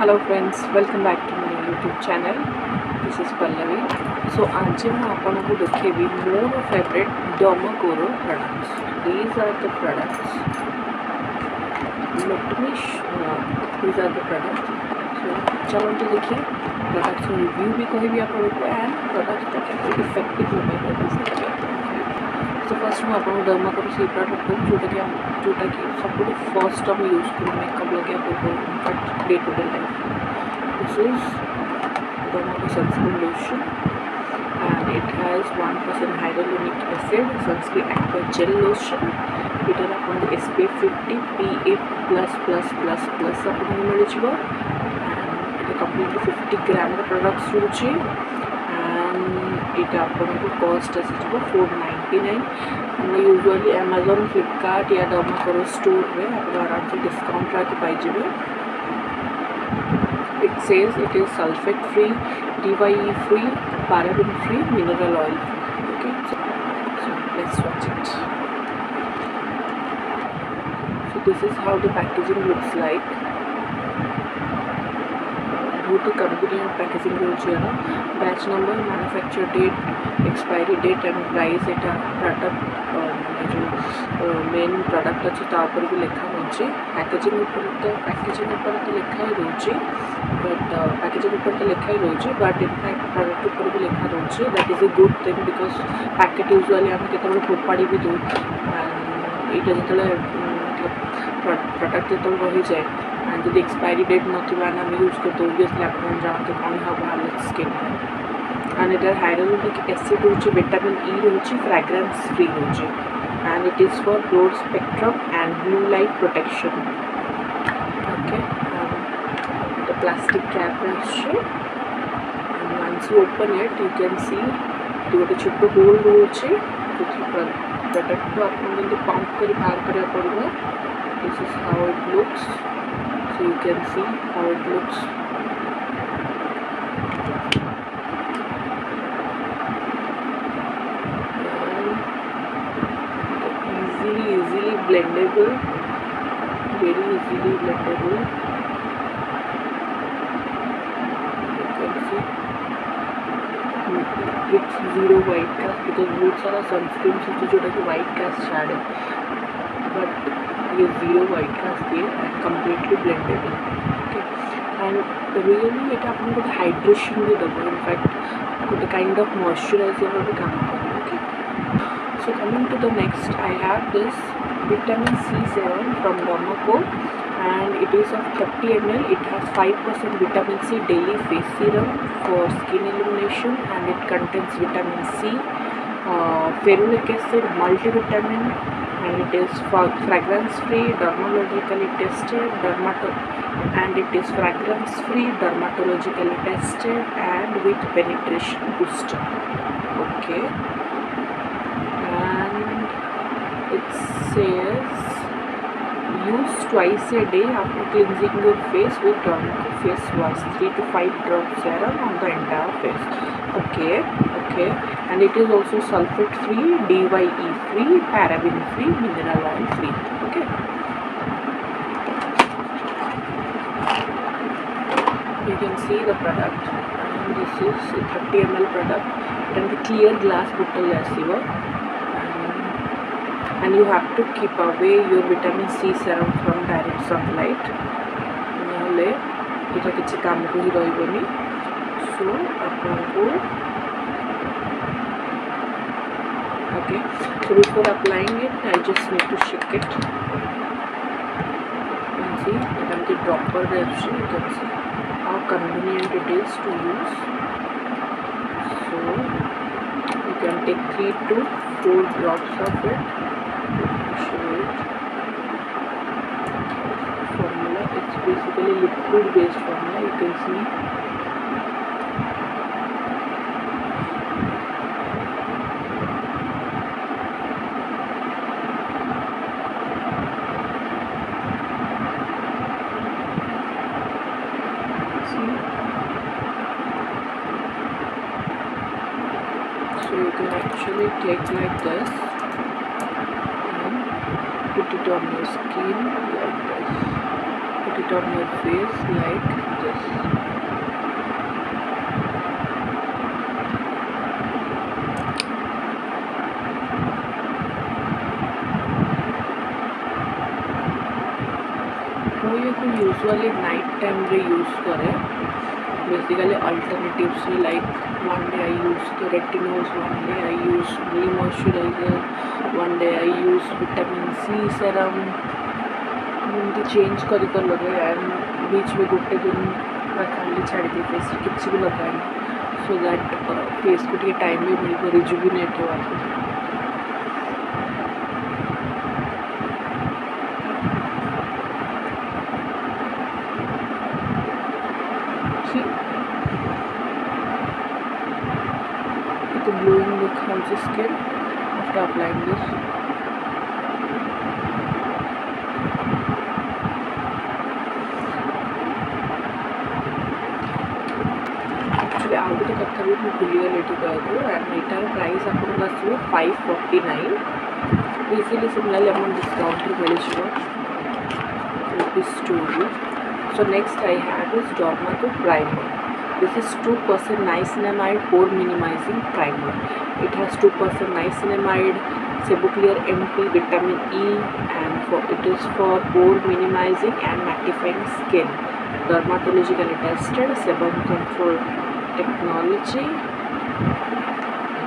Hello friends, welcome back to my YouTube channel. This is Pallavi. So आज मैं आपको दिखेबी मोर favourite Dermacoro products. These are the products. These are the products. So चलो तो देखिए products review भी कही आपको and products का कैसे effective होगा ये सो फर्स्ट मैं आपको Dermacoro से प्रोडक्ट जोटा कि सब फर्स्ट हम यूज करूँ मेकअप लगे in fact day to day life. This is Dermacoro sunscreen lotion and it has 1% hyaluronic acid sunscreen aqua gel lotion. इधर आपको SPF 50 PA++++ आपको मिल and completely 50 ग्राम का प्रोडक्ट्स रोचे and इटा आपको कॉस्ट आसीजिबो 499. मैं यूजुअली Amazon फ्लिपकार्ट या Dermacoro स्टोर में आपको आराम से डिस्काउंट राखी पाइजिबे. It says it is sulfate free, DYE free, paraben free, mineral oil free. Okay, so let's watch it. So this is how the packaging looks like. बहुत ही convenient packaging होची है ना. Batch number, manufacture date, expiry date and price Etah product जो main product अच्छे तापर भी लिखा होची. पैकेजिंग ऊपर तो लिखा ही होची बट पैकेजिंग ऊपर तो लिखा ही होची बट इनफैक्ट प्रोडक्ट ऊपर भी लिखा होची. That is a good thing because packet usually आम केतबेले फोपाड़ी भी दू एटा जेतले प्रोडक्ट जो रही जाए एंड जो एक्सपायरी डेट नथिबा आम यूज करते ओबियसली आप जानते कौन हम हालत स्किन एंड इधर हाइड्रोक्लोरिक एसिड होची, विटामिन ई होची, फ्रेग्रेंस फ्री होची and it is for broad spectrum and blue light protection. Okay, the plastic cap is and once you open it you can see the छोटो hole होची product को आपको pump कर बाहर करना पड़ेगा. This is how it looks, so you can see how it looks. Easily blendable, very easily blendable. You can see with zero white cast because बहुत सारा sunscreen से जो कि white cast शायद है but ये zero white cast है and completely blendable. Okay, and really it आपको कुछ hydration भी देगा. In fact कुछ kind of moisturizer भी काम करेगा. Okay. So coming to the next, I have this vitamin C serum from Dermacoro and it is of 30 ml. It has 5% vitamin C daily face serum for skin illumination and it contains vitamin C, ferulic acid, multivitamin and it is fragrance free, dermatologically tested, and it is fragrance free, dermatologically tested and with penetration booster. Okay. It says use twice a day after cleansing your face with Dermacoro face wash, 3 to 5 drops serum on the entire face. Okay, and it is also sulfate free, DYE free, paraben free, mineral oil free. Okay, you can see the product and this is a 30 ml product and the clear glass bottle asibo. And you have to keep away your vitamin C serum from direct sunlight. नहले इटा किसी काम को ही रहिबनी. So आपको okay. So before applying it, I just need to shake it. You can see it has the dropper there. You can see how convenient it is to use. So you can take 3 to 4 drops of it. Formula, it's basically liquid based formula. You can see so you can actually take like this and put it on your skin like this. It put it on your face like this. ये को usually night time रे use करे basically alternatives like one day I use the retinols, one day I use री moisturiser, one day I use vitamin C serum एमती change कर लगे and बीच में गोटे दिन खाली छाड़ी दी फेस किसी भी लगाए सो दैट फेस को टे टाइम भी मिल रिजुविनेट होगा. The glowing look on the skin after applying this. Actually आगे तो कथा भी मैं भूलिए लेटी कहूँ एंड एटार प्राइस आपको आसो 549. इजिली सिमिलरली अमन डिस्काउंट मिल जाए. So next I have is Dormako primer. This is 2% niacinamide pore minimizing primer. It has 2% niacinamide, Seboclear MP, vitamin E, and it is for pore minimizing and mattifying skin. Dermatologically tested, sebum control technology.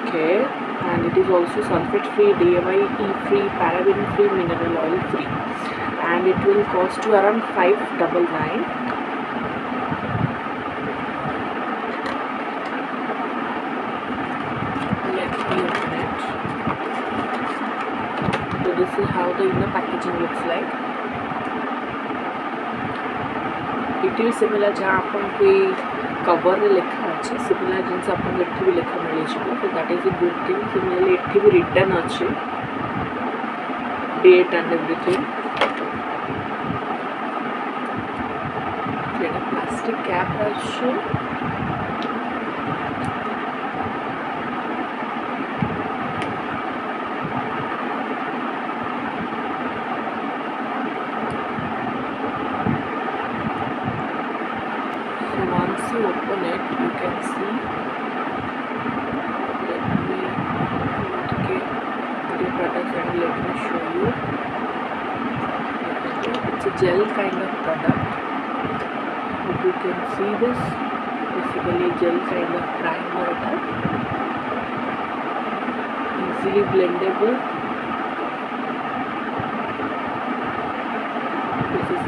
Okay, and it is also sulfate free, DME free, paraben free, mineral oil free, and it will cost you around 599. So this is how the inner packaging looks like. It is similar जहाँ अपन कोई cover में लिखा अच्छे similar जिनसे अपन लिखी भी लिखा मिले चुका. So that is a good thing. Similarly इट्ठी भी written अच्छे date and everything. Then a plastic cap अच्छे. Once you open it, you can see. Let me okay, the product and let me show you. It's a gel kind of product. If you can see this, basically gel kind of primer. Easily blendable. This is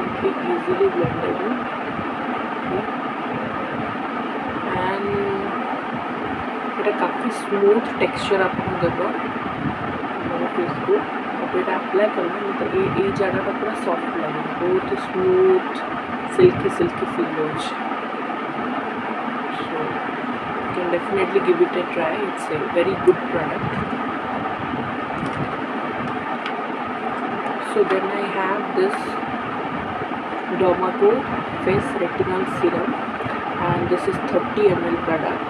completely easily blendable. And ये काफ़ी smooth texture आपको देगा मेरे face को. अब ये apply करना मतलब ये जगह पूरा सॉफ्ट लगे बहुत स्मूथ सिल्की फील हो. So you can definitely give it a try. It's a very good product. So then I have this Dormako face retinol serum, and this is 30 ml product,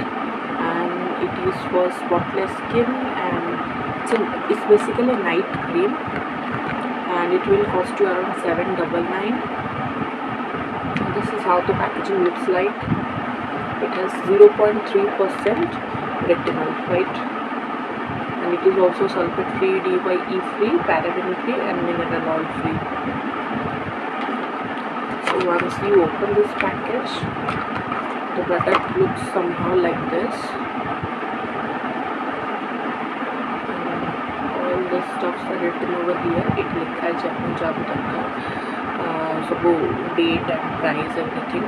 and it is for spotless skin, and it's basically a night cream, and it will cost you around 799. This is how the packaging looks like. It has 0.3% retinol, right? And it is also sulfate free, DYE free, paraben free, and mineral oil free. So once you open this package, the product looks somehow like this. And all the stuffs are written over here. It लिखा है जब तक का सब date and price everything.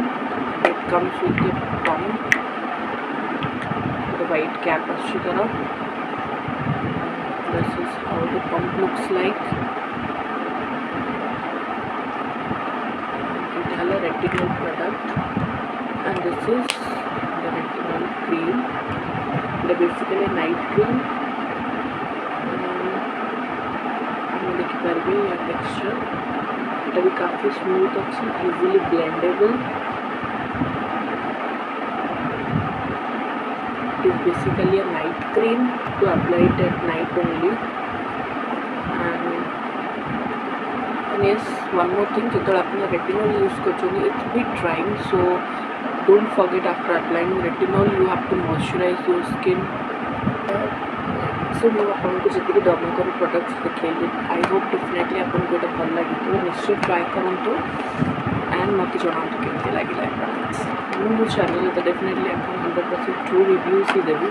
It comes with the pump, the white cap अच्छी तरह. This is how the pump looks like. A retinol product, and this is the retinol cream. It's basically a night cream. I'm देखी पर भी ये texture. ये भी काफी smooth अच्छी, easily blendable. It is basically a night cream to apply it at night only. And and yes, one more thing, ଯେତେବେଳେ ଆପଣ retinol use କରୁଛନ୍ତି it's a bit drying, so don't forget after applying retinol you have to moisturize your skin. सो मुझे आपको जी डर्माकोर products देखिए I hope definitely आपको गोटे भल लगे निश्चय ट्राए करूँ एंड मत जनातु केमती लगे प्रोडक्ट्स मो चैनल तो डेफिनेटली आपको 100% ट्रू रिव्यूज ही देवी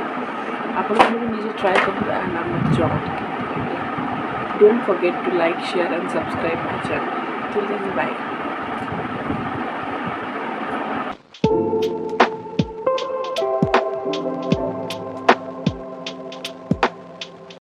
आप निजे ट्राए करूँ एंड मत जनातु केमती लगे. Don't forget to like share and subscribe my channel. Till then bye.